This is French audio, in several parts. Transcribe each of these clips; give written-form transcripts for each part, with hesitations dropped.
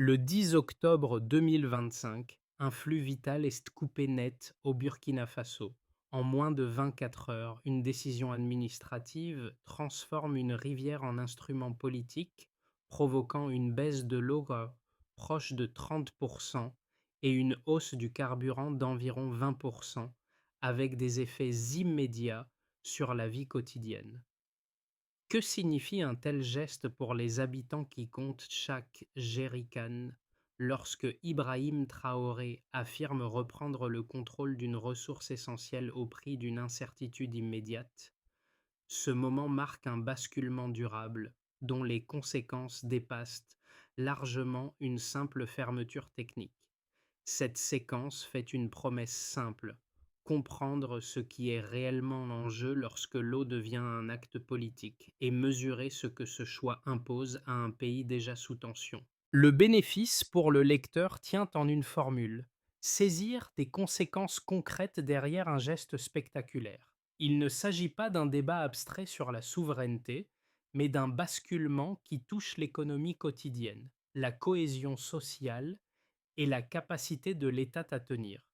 Le 10 octobre 2025, un flux vital est coupé net au Burkina Faso. En moins de 24 heures, une décision administrative transforme une rivière en instrument politique, provoquant une baisse de l'eau proche de 30% et une hausse du carburant d'environ 20%, avec des effets immédiats sur la vie quotidienne. Que signifie un tel geste pour les habitants qui comptent chaque jerrycan lorsque Ibrahim Traoré affirme reprendre le contrôle d'une ressource essentielle au prix d'une incertitude immédiate? Ce moment marque un basculement durable dont les conséquences dépassent largement une simple fermeture technique. Cette séquence fait une promesse simple: comprendre ce qui est réellement en jeu lorsque l'eau devient un acte politique et mesurer ce que ce choix impose à un pays déjà sous tension. Le bénéfice pour le lecteur tient en une formule: saisir des conséquences concrètes derrière un geste spectaculaire. Il ne s'agit pas d'un débat abstrait sur la souveraineté, mais d'un basculement qui touche l'économie quotidienne, la cohésion sociale et la capacité de l'État à tenir.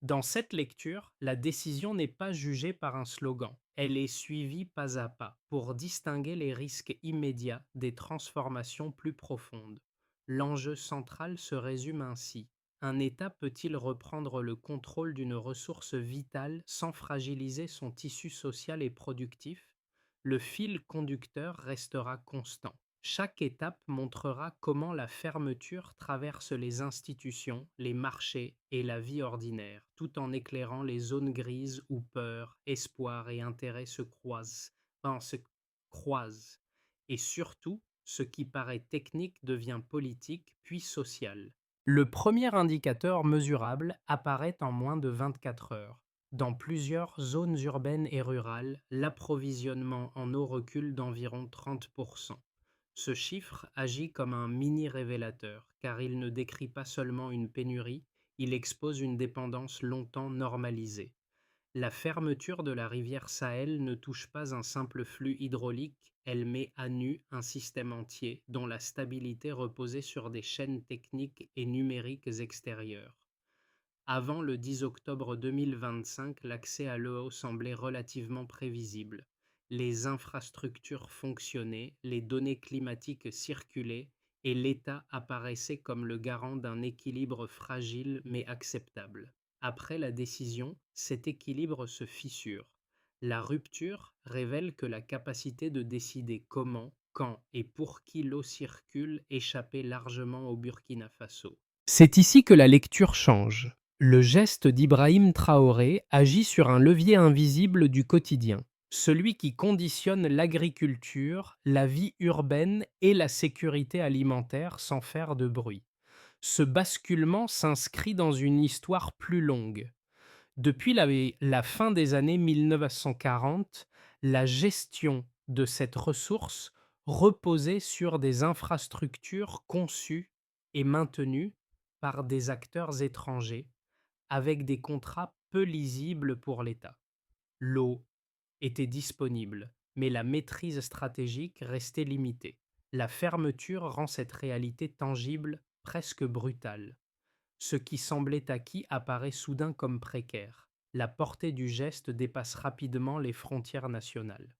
Dans cette lecture, la décision n'est pas jugée par un slogan, elle est suivie pas à pas pour distinguer les risques immédiats des transformations plus profondes. L'enjeu central se résume ainsi: un État peut-il reprendre le contrôle d'une ressource vitale sans fragiliser son tissu social et productif? Le fil conducteur restera constant. Chaque étape montrera comment la fermeture traverse les institutions, les marchés et la vie ordinaire, tout en éclairant les zones grises où peur, espoir et intérêt se croisent. Et surtout, ce qui paraît technique devient politique, puis social. Le premier indicateur mesurable apparaît en moins de 24 heures. Dans plusieurs zones urbaines et rurales, l'approvisionnement en eau recule d'environ 30%. Ce chiffre agit comme un mini-révélateur, car il ne décrit pas seulement une pénurie, il expose une dépendance longtemps normalisée. La fermeture de la rivière Sahel ne touche pas un simple flux hydraulique, elle met à nu un système entier dont la stabilité reposait sur des chaînes techniques et numériques extérieures. Avant le 10 octobre 2025, l'accès à l'eau semblait relativement prévisible. Les infrastructures fonctionnaient, les données climatiques circulaient et l'État apparaissait comme le garant d'un équilibre fragile mais acceptable. Après la décision, cet équilibre se fissure. La rupture révèle que la capacité de décider comment, quand et pour qui l'eau circule échappait largement au Burkina Faso. C'est ici que la lecture change. Le geste d'Ibrahim Traoré agit sur un levier invisible du quotidien, celui qui conditionne l'agriculture, la vie urbaine et la sécurité alimentaire sans faire de bruit. Ce basculement s'inscrit dans une histoire plus longue. Depuis la fin des années 1940, la gestion de cette ressource reposait sur des infrastructures conçues et maintenues par des acteurs étrangers, avec des contrats peu lisibles pour l'État. L'eau était disponible, mais la maîtrise stratégique restait limitée. La fermeture rend cette réalité tangible, presque brutale. Ce qui semblait acquis apparaît soudain comme précaire. La portée du geste dépasse rapidement les frontières nationales.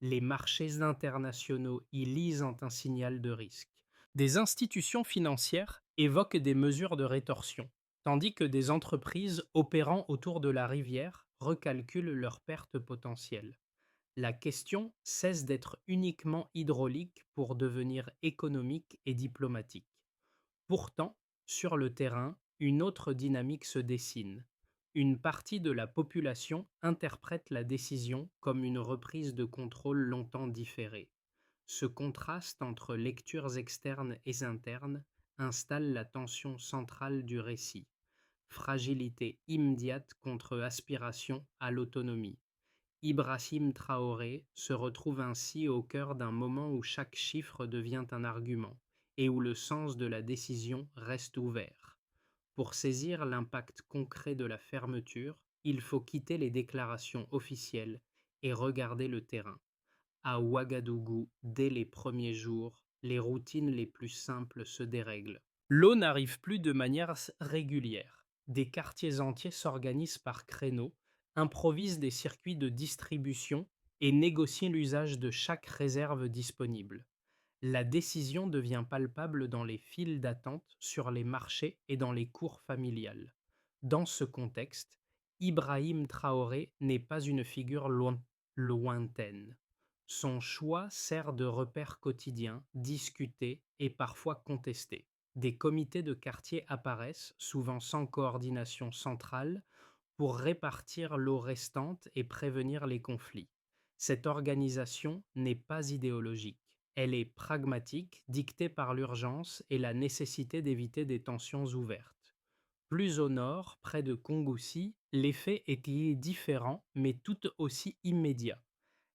Les marchés internationaux y lisent un signal de risque. Des institutions financières évoquent des mesures de rétorsion, tandis que des entreprises opérant autour de la rivière recalculent leurs pertes potentielles. La question cesse d'être uniquement hydraulique pour devenir économique et diplomatique. Pourtant, sur le terrain, une autre dynamique se dessine. Une partie de la population interprète la décision comme une reprise de contrôle longtemps différée. Ce contraste entre lectures externes et internes installe la tension centrale du récit: fragilité immédiate contre aspiration à l'autonomie. Ibrahim Traoré se retrouve ainsi au cœur d'un moment où chaque chiffre devient un argument et où le sens de la décision reste ouvert. Pour saisir l'impact concret de la fermeture, il faut quitter les déclarations officielles et regarder le terrain. À Ouagadougou, dès les premiers jours, les routines les plus simples se dérèglent. L'eau n'arrive plus de manière régulière. Des quartiers entiers s'organisent par créneaux, improvisent des circuits de distribution et négocient l'usage de chaque réserve disponible. La décision devient palpable dans les files d'attente, sur les marchés et dans les cours familiales. Dans ce contexte, Ibrahim Traoré n'est pas une figure lointaine. Son choix sert de repère quotidien, discuté et parfois contesté. Des comités de quartier apparaissent, souvent sans coordination centrale, pour répartir l'eau restante et prévenir les conflits. Cette organisation n'est pas idéologique, elle est pragmatique, dictée par l'urgence et la nécessité d'éviter des tensions ouvertes. Plus au nord, près de Kongoussi, l'effet est différent mais tout aussi immédiat.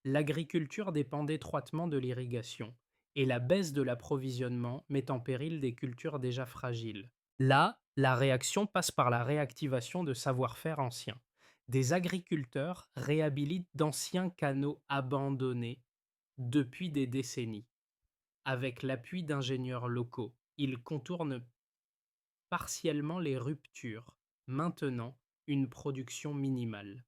L'agriculture dépend étroitement de l'irrigation, et la baisse de l'approvisionnement met en péril des cultures déjà fragiles. Là, la réaction passe par la réactivation de savoir-faire anciens. Des agriculteurs réhabilitent d'anciens canaux abandonnés depuis des décennies. Avec l'appui d'ingénieurs locaux, ils contournent partiellement les ruptures, maintenant une production minimale.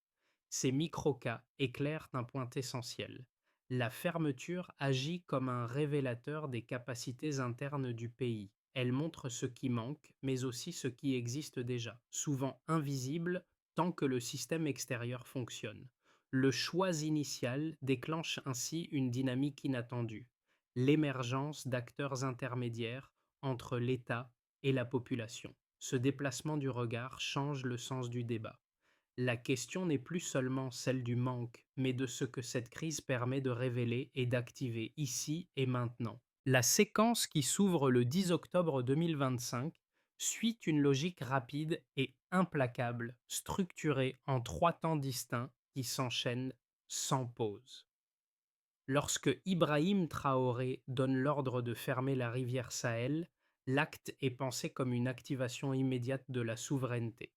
Ces micro-cas éclairent un point essentiel. La fermeture agit comme un révélateur des capacités internes du pays. Elle montre ce qui manque, mais aussi ce qui existe déjà, souvent invisible tant que le système extérieur fonctionne. Le choix initial déclenche ainsi une dynamique inattendue, l'émergence d'acteurs intermédiaires entre l'État et la population. Ce déplacement du regard change le sens du débat. La question n'est plus seulement celle du manque, mais de ce que cette crise permet de révéler et d'activer ici et maintenant. La séquence qui s'ouvre le 10 octobre 2025 suit une logique rapide et implacable, structurée en trois temps distincts qui s'enchaînent sans pause. Lorsque Ibrahim Traoré donne l'ordre de fermer la rivière Sahel, l'acte est pensé comme une activation immédiate de la souveraineté.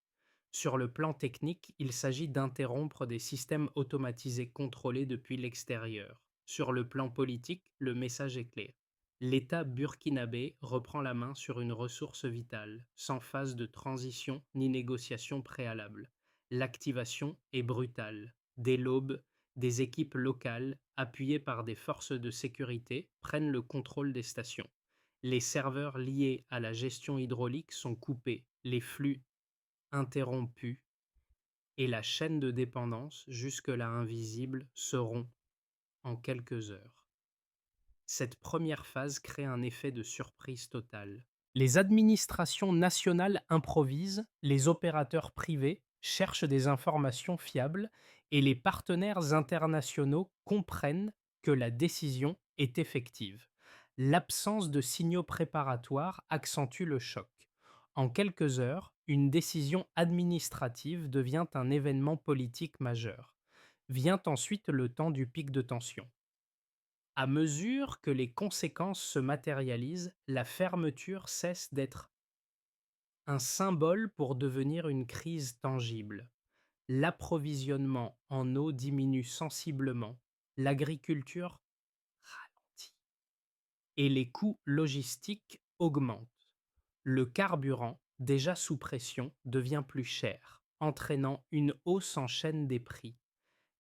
Sur le plan technique, il s'agit d'interrompre des systèmes automatisés contrôlés depuis l'extérieur. Sur le plan politique, le message est clair. L'État burkinabé reprend la main sur une ressource vitale, sans phase de transition ni négociation préalable. L'activation est brutale. Dès l'aube, des équipes locales, appuyées par des forces de sécurité, prennent le contrôle des stations. Les serveurs liés à la gestion hydraulique sont coupés, les flux interrompus, et la chaîne de dépendance, jusque-là invisible, se rompt en quelques heures. Cette première phase crée un effet de surprise totale. Les administrations nationales improvisent, les opérateurs privés cherchent des informations fiables et les partenaires internationaux comprennent que la décision est effective. L'absence de signaux préparatoires accentue le choc. En quelques heures, une décision administrative devient un événement politique majeur. Vient ensuite le temps du pic de tension. À mesure que les conséquences se matérialisent, la fermeture cesse d'être un symbole pour devenir une crise tangible. L'approvisionnement en eau diminue sensiblement, l'agriculture ralentit et les coûts logistiques augmentent. Le carburant, déjà sous pression, devient plus cher, entraînant une hausse en chaîne des prix.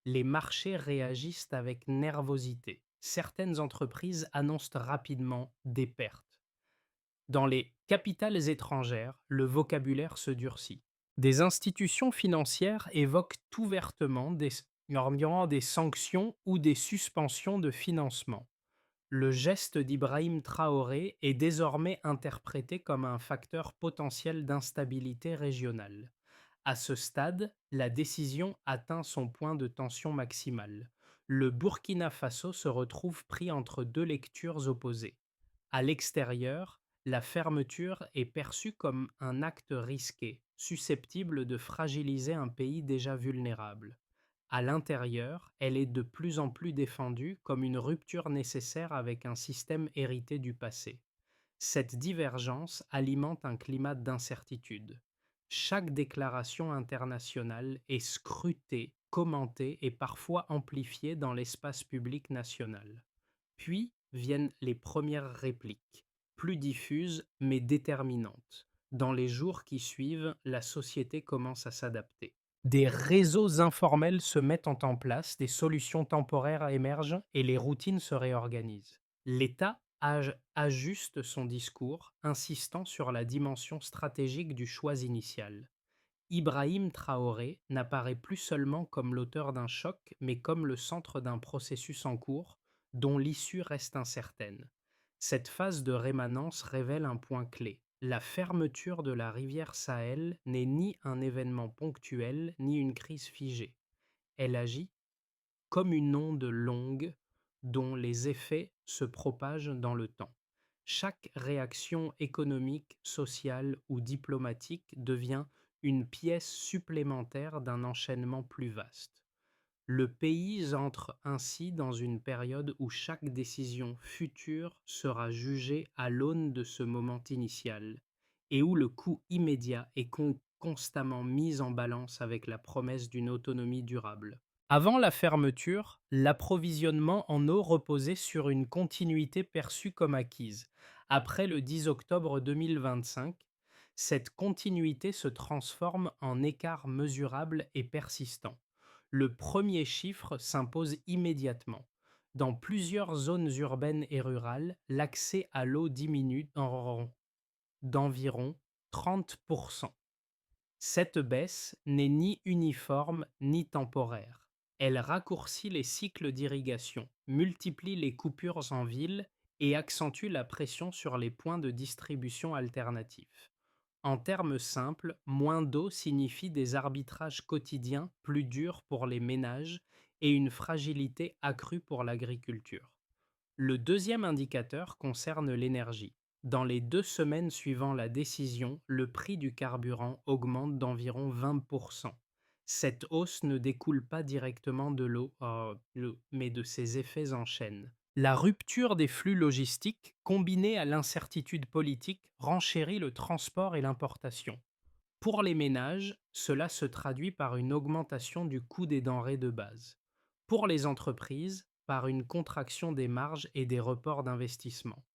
Les marchés réagissent avec nervosité. Certaines entreprises annoncent rapidement des pertes. Dans les capitales étrangères, le vocabulaire se durcit. Des institutions financières évoquent ouvertement des sanctions ou des suspensions de financement. Le geste d'Ibrahim Traoré est désormais interprété comme un facteur potentiel d'instabilité régionale. À ce stade, la décision atteint son point de tension maximale. Le Burkina Faso se retrouve pris entre deux lectures opposées. À l'extérieur, la fermeture est perçue comme un acte risqué, susceptible de fragiliser un pays déjà vulnérable. À l'intérieur, elle est de plus en plus défendue comme une rupture nécessaire avec un système hérité du passé. Cette divergence alimente un climat d'incertitude. Chaque déclaration internationale est scrutée, commentée et parfois amplifiée dans l'espace public national. Puis viennent les premières répliques. plus diffuse mais déterminante. Dans les jours qui suivent, la société commence à s'adapter. Des réseaux informels se mettent en place, des solutions temporaires émergent et les routines se réorganisent. L'État ajuste son discours, insistant sur la dimension stratégique du choix initial. Ibrahim Traoré n'apparaît plus seulement comme l'auteur d'un choc, mais comme le centre d'un processus en cours, dont l'issue reste incertaine. Cette phase de rémanence révèle un point clé. La fermeture de la rivière Sahel n'est ni un événement ponctuel, ni une crise figée. Elle agit comme une onde longue dont les effets se propagent dans le temps. Chaque réaction économique, sociale ou diplomatique devient une pièce supplémentaire d'un enchaînement plus vaste. Le pays entre ainsi dans une période où chaque décision future sera jugée à l'aune de ce moment initial, et où le coût immédiat est constamment mis en balance avec la promesse d'une autonomie durable. Avant la fermeture, l'approvisionnement en eau reposait sur une continuité perçue comme acquise. Après le 10 octobre 2025, cette continuité se transforme en écart mesurable et persistant. Le premier chiffre s'impose immédiatement. Dans plusieurs zones urbaines et rurales, l'accès à l'eau diminue d'environ 30%. Cette baisse n'est ni uniforme ni temporaire. Elle raccourcit les cycles d'irrigation, multiplie les coupures en ville et accentue la pression sur les points de distribution alternatifs. En termes simples, moins d'eau signifie des arbitrages quotidiens plus durs pour les ménages et une fragilité accrue pour l'agriculture. Le deuxième indicateur concerne l'énergie. Dans les 2 semaines suivant la décision, le prix du carburant augmente d'environ 20%. Cette hausse ne découle pas directement de l'eau, mais de ses effets en chaîne. La rupture des flux logistiques, combinée à l'incertitude politique, renchérit le transport et l'importation. Pour les ménages, cela se traduit par une augmentation du coût des denrées de base. Pour les entreprises, par une contraction des marges et des reports d'investissement.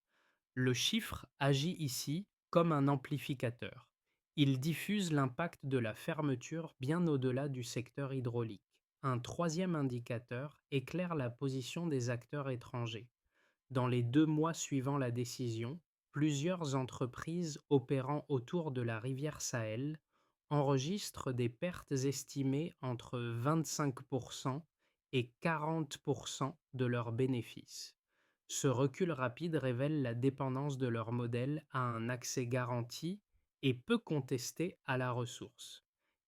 Le chiffre agit ici comme un amplificateur. Il diffuse l'impact de la fermeture bien au-delà du secteur hydraulique. Un troisième indicateur éclaire la position des acteurs étrangers. Dans les 2 mois suivant la décision, plusieurs entreprises opérant autour de la rivière Sahel enregistrent des pertes estimées entre 25% et 40% de leurs bénéfices. Ce recul rapide révèle la dépendance de leur modèle à un accès garanti et peu contesté à la ressource.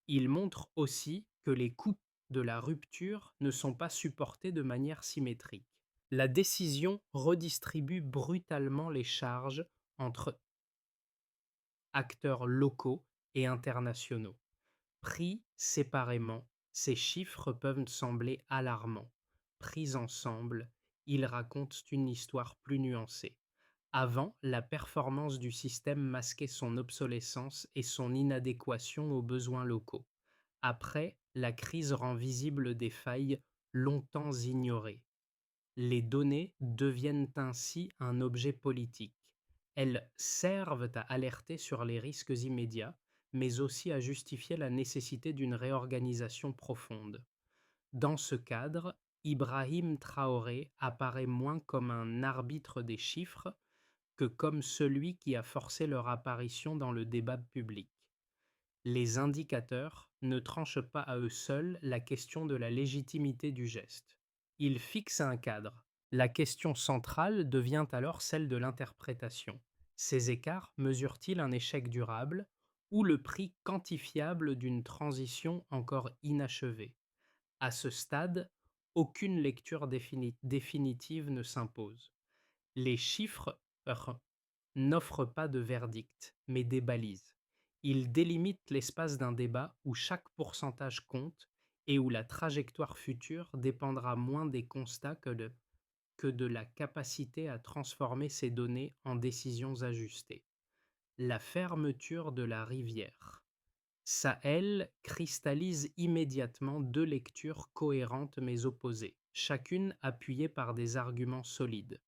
Il montre aussi que les coûts de la rupture ne sont pas supportés de manière symétrique. La décision redistribue brutalement les charges entre acteurs locaux et internationaux. Pris séparément, ces chiffres peuvent sembler alarmants. Pris ensemble, ils racontent une histoire plus nuancée. Avant, la performance du système masquait son obsolescence et son inadéquation aux besoins locaux. Après, la crise rend visible des failles longtemps ignorées. Les données deviennent ainsi un objet politique. Elles servent à alerter sur les risques immédiats, mais aussi à justifier la nécessité d'une réorganisation profonde. Dans ce cadre, Ibrahim Traoré apparaît moins comme un arbitre des chiffres que comme celui qui a forcé leur apparition dans le débat public. Les indicateurs ne tranchent pas à eux seuls la question de la légitimité du geste. Ils fixent un cadre. La question centrale devient alors celle de l'interprétation. Ces écarts mesurent-ils un échec durable ou le prix quantifiable d'une transition encore inachevée? À ce stade, aucune lecture définitive ne s'impose. Les chiffres n'offrent pas de verdict, mais des balises. Ils délimitent l'espace d'un débat où chaque pourcentage compte et où la trajectoire future dépendra moins des constats que de la capacité à transformer ces données en décisions ajustées. La fermeture de la rivière. Sahel cristallise immédiatement 2 lectures cohérentes mais opposées, chacune appuyée par des arguments solides.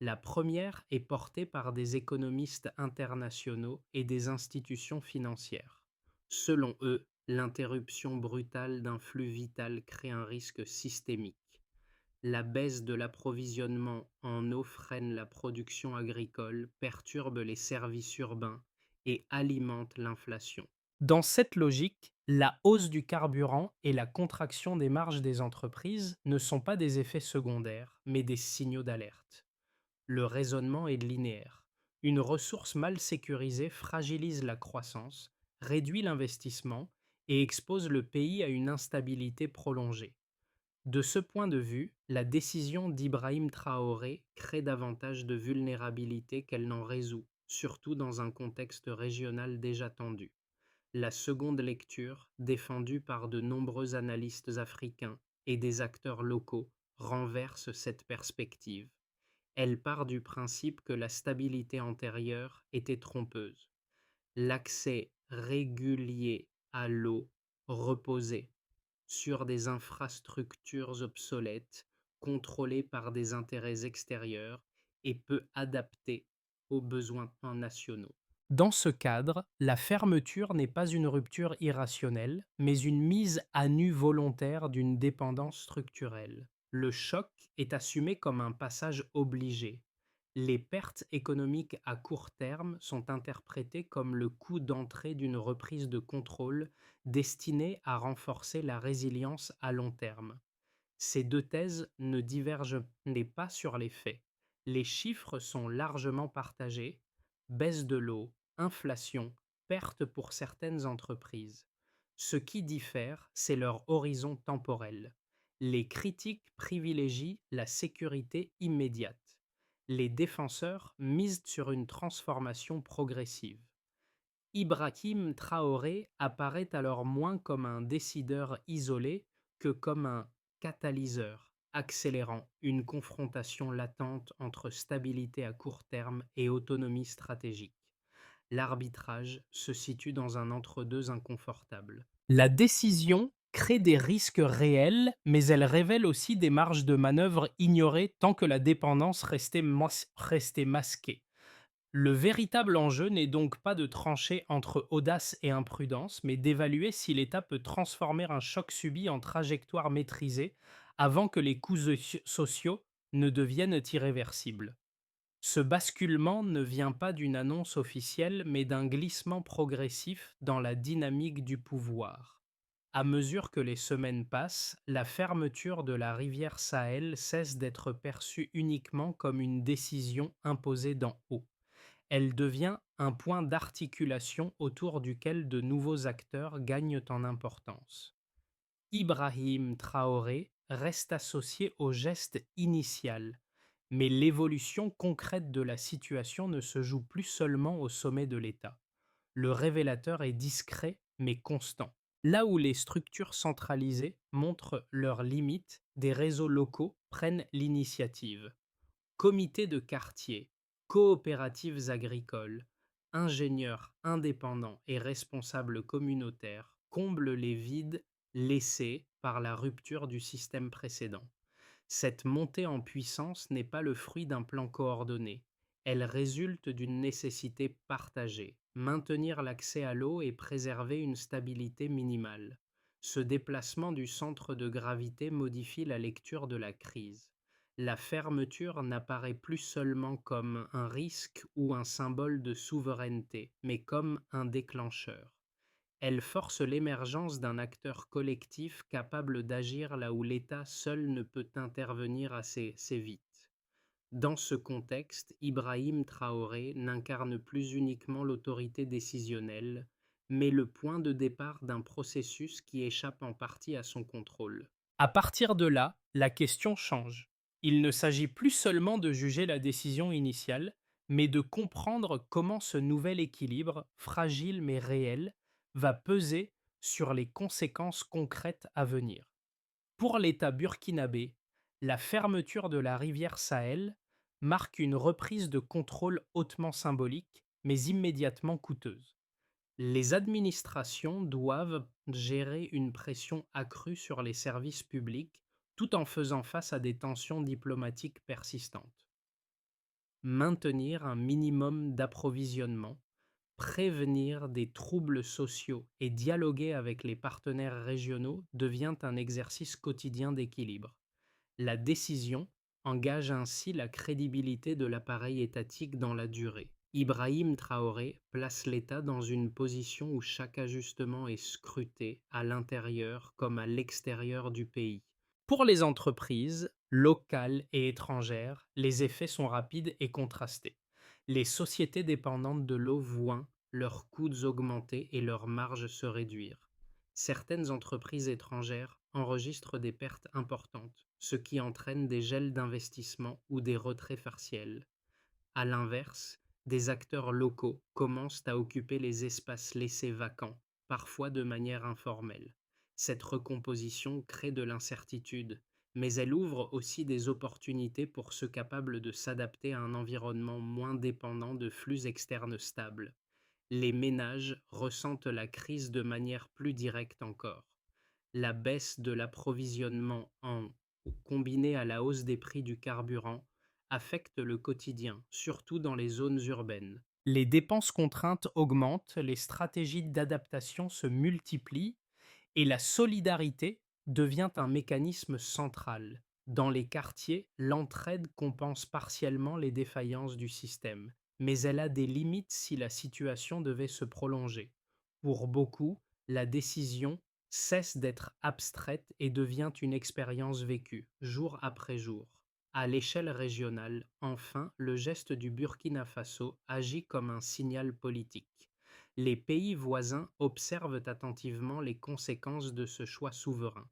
La première est portée par des économistes internationaux et des institutions financières. Selon eux, l'interruption brutale d'un flux vital crée un risque systémique. La baisse de l'approvisionnement en eau freine la production agricole, perturbe les services urbains et alimente l'inflation. Dans cette logique, la hausse du carburant et la contraction des marges des entreprises ne sont pas des effets secondaires, mais des signaux d'alerte. Le raisonnement est linéaire. Une ressource mal sécurisée fragilise la croissance, réduit l'investissement et expose le pays à une instabilité prolongée. De ce point de vue, la décision d'Ibrahim Traoré crée davantage de vulnérabilité qu'elle n'en résout, surtout dans un contexte régional déjà tendu. La seconde lecture, défendue par de nombreux analystes africains et des acteurs locaux, renverse cette perspective. Elle part du principe que la stabilité antérieure était trompeuse. L'accès régulier à l'eau reposait sur des infrastructures obsolètes, contrôlées par des intérêts extérieurs et peu adaptées aux besoins nationaux. Dans ce cadre, la fermeture n'est pas une rupture irrationnelle, mais une mise à nu volontaire d'une dépendance structurelle. Le choc est assumé comme un passage obligé. Les pertes économiques à court terme sont interprétées comme le coût d'entrée d'une reprise de contrôle destinée à renforcer la résilience à long terme. Ces deux thèses ne divergent pas sur les faits. Les chiffres sont largement partagés: baisse de l'eau, inflation, perte pour certaines entreprises. Ce qui diffère, c'est leur horizon temporel. Les critiques privilégient la sécurité immédiate. Les défenseurs misent sur une transformation progressive. Ibrahim Traoré apparaît alors moins comme un décideur isolé que comme un catalyseur, accélérant une confrontation latente entre stabilité à court terme et autonomie stratégique. L'arbitrage se situe dans un entre-deux inconfortable. La décision crée des risques réels, mais elle révèle aussi des marges de manœuvre ignorées tant que la dépendance restait masquée. Le véritable enjeu n'est donc pas de trancher entre audace et imprudence, mais d'évaluer si l'État peut transformer un choc subi en trajectoire maîtrisée avant que les coûts sociaux ne deviennent irréversibles. Ce basculement ne vient pas d'une annonce officielle, mais d'un glissement progressif dans la dynamique du pouvoir. À mesure que les semaines passent, la fermeture de la rivière Sahel cesse d'être perçue uniquement comme une décision imposée d'en haut. Elle devient un point d'articulation autour duquel de nouveaux acteurs gagnent en importance. Ibrahim Traoré reste associé au geste initial, mais l'évolution concrète de la situation ne se joue plus seulement au sommet de l'État. Le révélateur est discret mais constant. Là où les structures centralisées montrent leurs limites, des réseaux locaux prennent l'initiative. Comités de quartier, coopératives agricoles, ingénieurs indépendants et responsables communautaires comblent les vides laissés par la rupture du système précédent. Cette montée en puissance n'est pas le fruit d'un plan coordonné, elle résulte d'une nécessité partagée: maintenir l'accès à l'eau et préserver une stabilité minimale. Ce déplacement du centre de gravité modifie la lecture de la crise. La fermeture n'apparaît plus seulement comme un risque ou un symbole de souveraineté, mais comme un déclencheur. Elle force l'émergence d'un acteur collectif capable d'agir là où l'État seul ne peut intervenir assez vite. Dans ce contexte, Ibrahim Traoré n'incarne plus uniquement l'autorité décisionnelle, mais le point de départ d'un processus qui échappe en partie à son contrôle. À partir de là, la question change. Il ne s'agit plus seulement de juger la décision initiale, mais de comprendre comment ce nouvel équilibre, fragile mais réel, va peser sur les conséquences concrètes à venir. Pour l'État burkinabé, la fermeture de la rivière Sahel marque une reprise de contrôle hautement symbolique, mais immédiatement coûteuse. Les administrations doivent gérer une pression accrue sur les services publics tout en faisant face à des tensions diplomatiques persistantes. maintenir un minimum d'approvisionnement, prévenir des troubles sociaux et dialoguer avec les partenaires régionaux devient un exercice quotidien d'équilibre. La décision engage ainsi la crédibilité de l'appareil étatique dans la durée. Ibrahim Traoré place l'État dans une position où chaque ajustement est scruté à l'intérieur comme à l'extérieur du pays. Pour les entreprises, locales et étrangères, les effets sont rapides et contrastés. Les sociétés dépendantes de l'eau voient leurs coûts augmenter et leurs marges se réduire. Certaines entreprises étrangères enregistrent des pertes importantes, ce qui entraîne des gels d'investissement ou des retraits partiels. À l'inverse, des acteurs locaux commencent à occuper les espaces laissés vacants, parfois de manière informelle. Cette recomposition crée de l'incertitude, mais elle ouvre aussi des opportunités pour ceux capables de s'adapter à un environnement moins dépendant de flux externes stables. Les ménages ressentent la crise de manière plus directe encore. La baisse de l'approvisionnement en combinée à la hausse des prix du carburant affecte le quotidien, surtout dans les zones urbaines. Les dépenses contraintes augmentent, les stratégies d'adaptation se multiplient et la solidarité devient un mécanisme central. Dans les quartiers, l'entraide compense partiellement les défaillances du système, mais elle a des limites si la situation devait se prolonger. Pour beaucoup, la décision cesse d'être abstraite et devient une expérience vécue, jour après jour. À l'échelle régionale, enfin, le geste du Burkina Faso agit comme un signal politique. Les pays voisins observent attentivement les conséquences de ce choix souverain.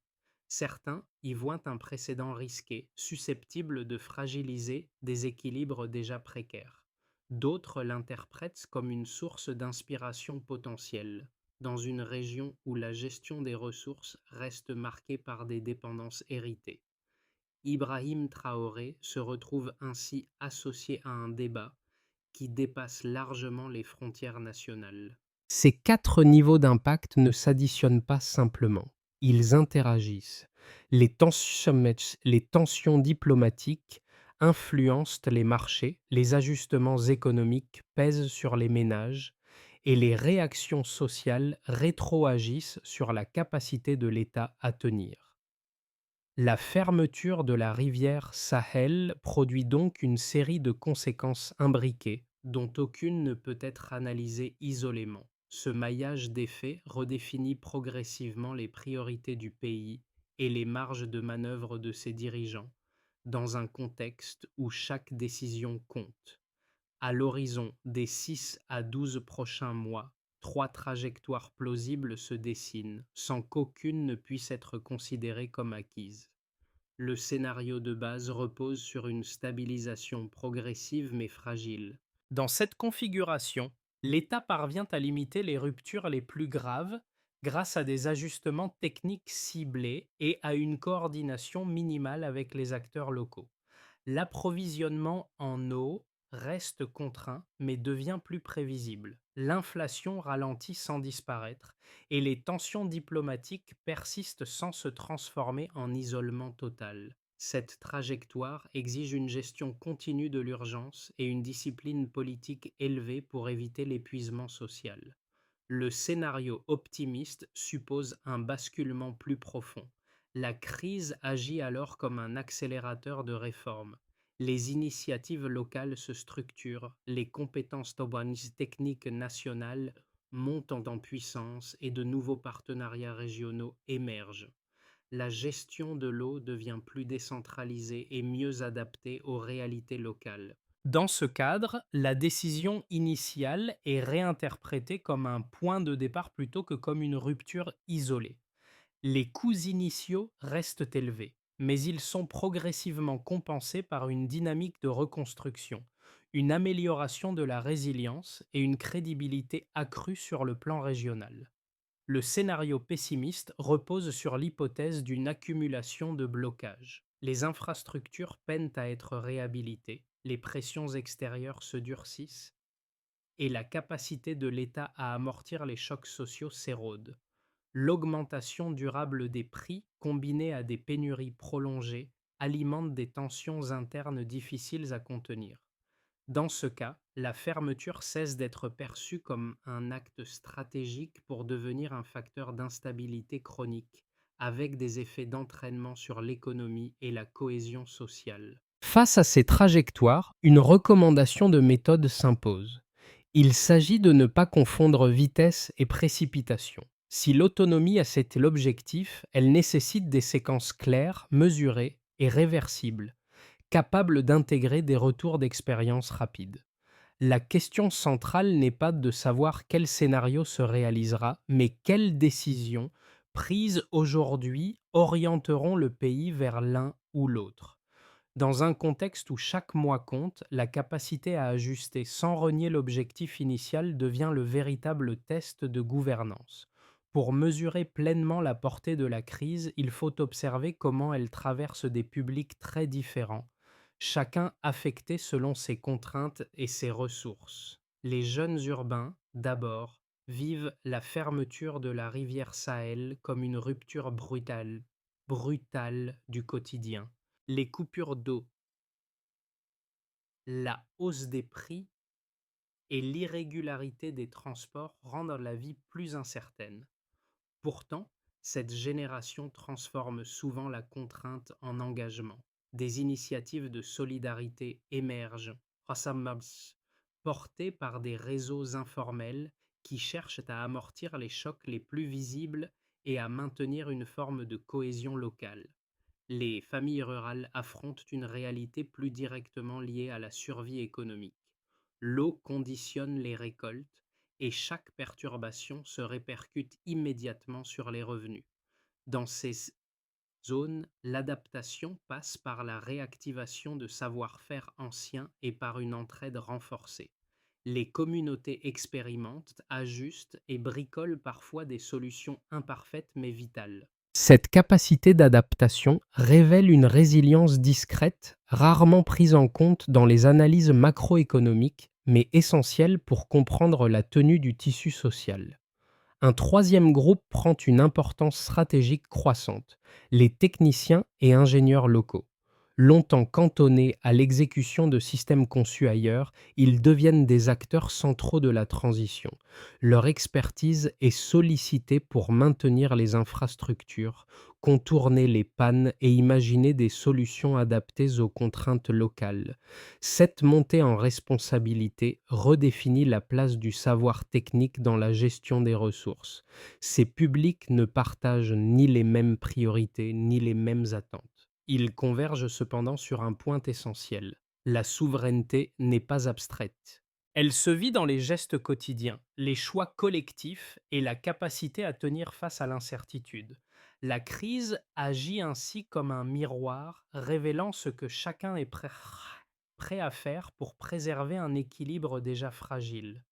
Certains y voient un précédent risqué, susceptible de fragiliser des équilibres déjà précaires. D'autres l'interprètent comme une source d'inspiration potentielle, dans une région où la gestion des ressources reste marquée par des dépendances héritées. Ibrahim Traoré se retrouve ainsi associé à un débat qui dépasse largement les frontières nationales. Ces quatre niveaux d'impact ne s'additionnent pas simplement, ils interagissent. Les tensions diplomatiques influencent les marchés, les ajustements économiques pèsent sur les ménages et les réactions sociales rétroagissent sur la capacité de l'État à tenir. La fermeture de la rivière Sahel produit donc une série de conséquences imbriquées, dont aucune ne peut être analysée isolément. Ce maillage d'effets redéfinit progressivement les priorités du pays et les marges de manœuvre de ses dirigeants, dans un contexte où chaque décision compte. À l'horizon des 6 à 12 prochains mois, trois trajectoires plausibles se dessinent, sans qu'aucune ne puisse être considérée comme acquise. Le scénario de base repose sur une stabilisation progressive mais fragile. Dans cette configuration, l'État parvient à limiter les ruptures les plus graves grâce à des ajustements techniques ciblés et à une coordination minimale avec les acteurs locaux. L'approvisionnement en eau reste contraint mais devient plus prévisible. L'inflation ralentit sans disparaître et les tensions diplomatiques persistent sans se transformer en isolement total. Cette trajectoire exige une gestion continue de l'urgence et une discipline politique élevée pour éviter l'épuisement social. Le scénario optimiste suppose un basculement plus profond. La crise agit alors comme un accélérateur de réformes. Les initiatives locales se structurent, les compétences techniques nationales montent en puissance et de nouveaux partenariats régionaux émergent. La gestion de l'eau devient plus décentralisée et mieux adaptée aux réalités locales. Dans ce cadre, la décision initiale est réinterprétée comme un point de départ plutôt que comme une rupture isolée. Les coûts initiaux restent élevés, mais ils sont progressivement compensés par une dynamique de reconstruction, une amélioration de la résilience et une crédibilité accrue sur le plan régional. Le scénario pessimiste repose sur l'hypothèse d'une accumulation de blocages. Les infrastructures peinent à être réhabilitées, les pressions extérieures se durcissent et la capacité de l'État à amortir les chocs sociaux s'érode. L'augmentation durable des prix, combinée à des pénuries prolongées, alimente des tensions internes difficiles à contenir. Dans ce cas, la fermeture cesse d'être perçue comme un acte stratégique pour devenir un facteur d'instabilité chronique, avec des effets d'entraînement sur l'économie et la cohésion sociale. Face à ces trajectoires, une recommandation de méthode s'impose. Il s'agit de ne pas confondre vitesse et précipitation. Si l'autonomie a cet l'objectif, elle nécessite des séquences claires, mesurées et réversibles, capables d'intégrer des retours d'expérience rapides. La question centrale n'est pas de savoir quel scénario se réalisera, mais quelles décisions prises aujourd'hui orienteront le pays vers l'un ou l'autre. Dans un contexte où chaque mois compte, la capacité à ajuster sans renier l'objectif initial devient le véritable test de gouvernance. Pour mesurer pleinement la portée de la crise, il faut observer comment elle traverse des publics très différents, chacun affecté selon ses contraintes et ses ressources. Les jeunes urbains, d'abord, vivent la fermeture de la rivière Sahel comme une rupture brutale du quotidien. Les coupures d'eau, la hausse des prix et l'irrégularité des transports rendent la vie plus incertaine. Pourtant, cette génération transforme souvent la contrainte en engagement. Des initiatives de solidarité émergent, portées par des réseaux informels qui cherchent à amortir les chocs les plus visibles et à maintenir une forme de cohésion locale. Les familles rurales affrontent une réalité plus directement liée à la survie économique. L'eau conditionne les récoltes et chaque perturbation se répercute immédiatement sur les revenus. Dans ces zones, l'adaptation passe par la réactivation de savoir-faire anciens et par une entraide renforcée. Les communautés expérimentent, ajustent et bricolent parfois des solutions imparfaites mais vitales. Cette capacité d'adaptation révèle une résilience discrète, rarement prise en compte dans les analyses macroéconomiques, mais essentielle pour comprendre la tenue du tissu social. Un troisième groupe prend une importance stratégique croissante, les techniciens et ingénieurs locaux. Longtemps cantonnés à l'exécution de systèmes conçus ailleurs, ils deviennent des acteurs centraux de la transition. Leur expertise est sollicitée pour maintenir les infrastructures, contourner les pannes et imaginer des solutions adaptées aux contraintes locales. Cette montée en responsabilité redéfinit la place du savoir technique dans la gestion des ressources. Ces publics ne partagent ni les mêmes priorités ni les mêmes attentes. Ils convergent cependant sur un point essentiel. La souveraineté n'est pas abstraite. Elle se vit dans les gestes quotidiens, les choix collectifs et la capacité à tenir face à l'incertitude. La crise agit ainsi comme un miroir révélant ce que chacun est prêt à faire pour préserver un équilibre déjà fragile.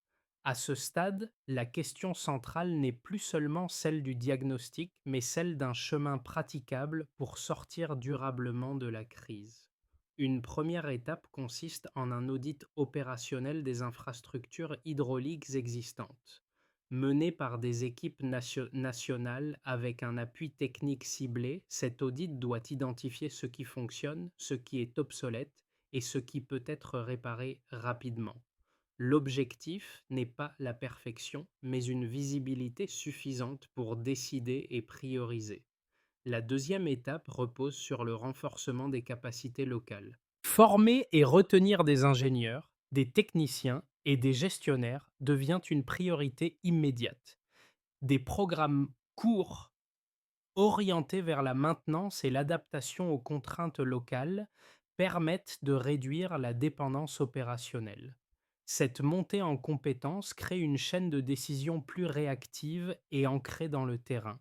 À ce stade, la question centrale n'est plus seulement celle du diagnostic, mais celle d'un chemin praticable pour sortir durablement de la crise. Une première étape consiste en un audit opérationnel des infrastructures hydrauliques existantes. Mené par des équipes nationales avec un appui technique ciblé, cet audit doit identifier ce qui fonctionne, ce qui est obsolète et ce qui peut être réparé rapidement. L'objectif n'est pas la perfection, mais une visibilité suffisante pour décider et prioriser. La deuxième étape repose sur le renforcement des capacités locales. Former et retenir des ingénieurs, des techniciens et des gestionnaires devient une priorité immédiate. Des programmes courts orientés vers la maintenance et l'adaptation aux contraintes locales permettent de réduire la dépendance opérationnelle. Cette montée en compétences crée une chaîne de décision plus réactive et ancrée dans le terrain.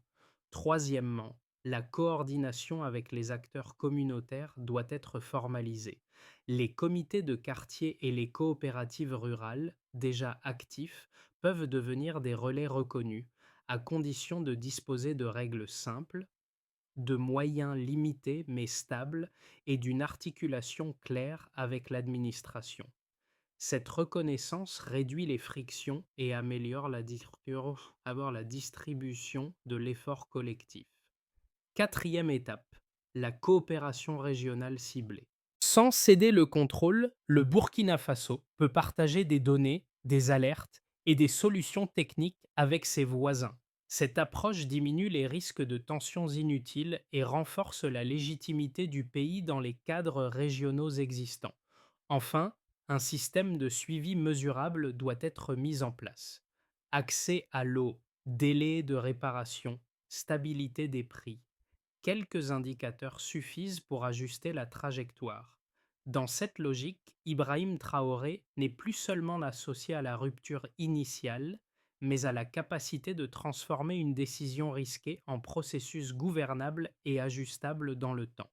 Troisièmement, la coordination avec les acteurs communautaires doit être formalisée. Les comités de quartier et les coopératives rurales, déjà actifs, peuvent devenir des relais reconnus, à condition de disposer de règles simples, de moyens limités mais stables et d'une articulation claire avec l'administration. Cette reconnaissance réduit les frictions et améliore la distribution de l'effort collectif. Quatrième étape, la coopération régionale ciblée. Sans céder le contrôle, le Burkina Faso peut partager des données, des alertes et des solutions techniques avec ses voisins. Cette approche diminue les risques de tensions inutiles et renforce la légitimité du pays dans les cadres régionaux existants. Enfin, un système de suivi mesurable doit être mis en place. Accès à l'eau, délai de réparation, stabilité des prix. Quelques indicateurs suffisent pour ajuster la trajectoire. Dans cette logique, Ibrahim Traoré n'est plus seulement associé à la rupture initiale, mais à la capacité de transformer une décision risquée en processus gouvernable et ajustable dans le temps.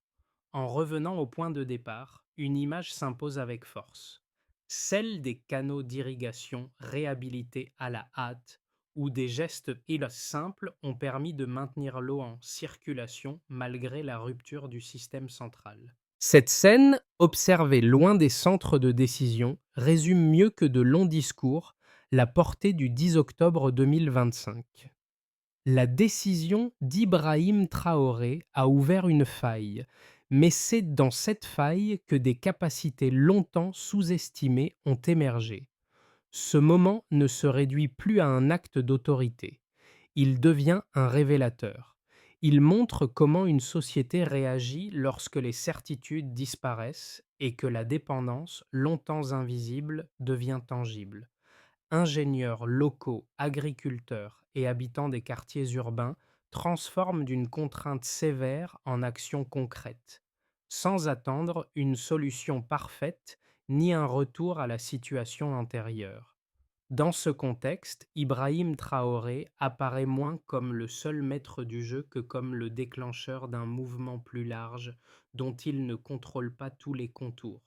En revenant au point de départ, une image s'impose avec force. Celle des canaux d'irrigation réhabilités à la hâte, où des gestes simples ont permis de maintenir l'eau en circulation malgré la rupture du système central. Cette scène, observée loin des centres de décision, résume mieux que de longs discours la portée du 10 octobre 2025. La décision d'Ibrahim Traoré a ouvert une faille, mais c'est dans cette faille que des capacités longtemps sous-estimées ont émergé. Ce moment ne se réduit plus à un acte d'autorité. Il devient un révélateur. Il montre comment une société réagit lorsque les certitudes disparaissent et que la dépendance, longtemps invisible, devient tangible. Ingénieurs locaux, agriculteurs et habitants des quartiers urbains transforment d'une contrainte sévère en action concrète, sans attendre une solution parfaite ni un retour à la situation antérieure. Dans ce contexte, Ibrahim Traoré apparaît moins comme le seul maître du jeu que comme le déclencheur d'un mouvement plus large dont il ne contrôle pas tous les contours.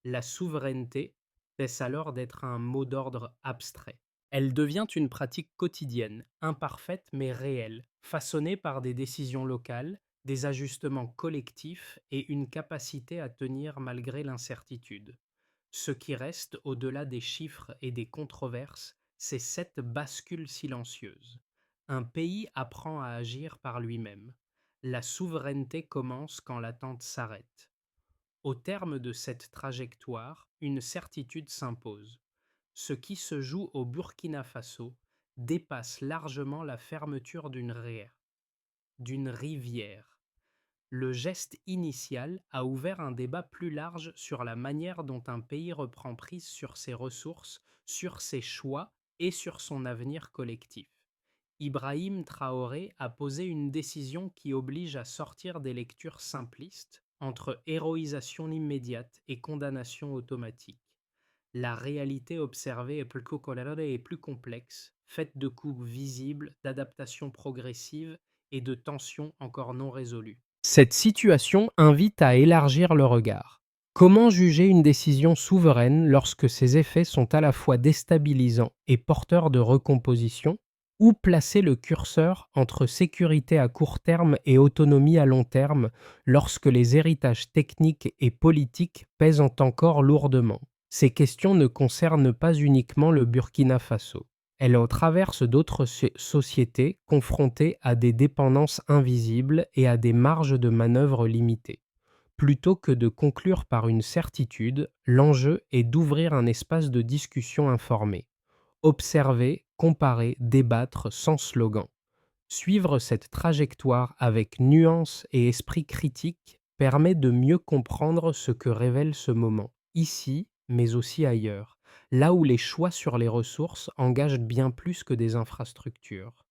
La souveraineté cesse alors d'être un mot d'ordre abstrait. Elle devient une pratique quotidienne, imparfaite mais réelle, façonnée par des décisions locales, des ajustements collectifs et une capacité à tenir malgré l'incertitude. Ce qui reste au-delà des chiffres et des controverses, c'est cette bascule silencieuse. Un pays apprend à agir par lui-même. La souveraineté commence quand l'attente s'arrête. Au terme de cette trajectoire, une certitude s'impose. Ce qui se joue au Burkina Faso dépasse largement la fermeture d'une rivière. Le geste initial a ouvert un débat plus large sur la manière dont un pays reprend prise sur ses ressources, sur ses choix et sur son avenir collectif. Ibrahim Traoré a posé une décision qui oblige à sortir des lectures simplistes entre héroïsation immédiate et condamnation automatique. La réalité observée est plus colorée et plus complexe, faite de coups visibles, d'adaptations progressives et de tensions encore non résolues. Cette situation invite à élargir le regard. Comment juger une décision souveraine lorsque ses effets sont à la fois déstabilisants et porteurs de recomposition? Où placer le curseur entre sécurité à court terme et autonomie à long terme lorsque les héritages techniques et politiques pèsent encore lourdement? Ces questions ne concernent pas uniquement le Burkina Faso. Elles traversent d'autres sociétés confrontées à des dépendances invisibles et à des marges de manœuvre limitées. Plutôt que de conclure par une certitude, l'enjeu est d'ouvrir un espace de discussion informé. Observer, comparer, débattre sans slogan. Suivre cette trajectoire avec nuance et esprit critique permet de mieux comprendre ce que révèle ce moment, ici, mais aussi ailleurs, là où les choix sur les ressources engagent bien plus que des infrastructures.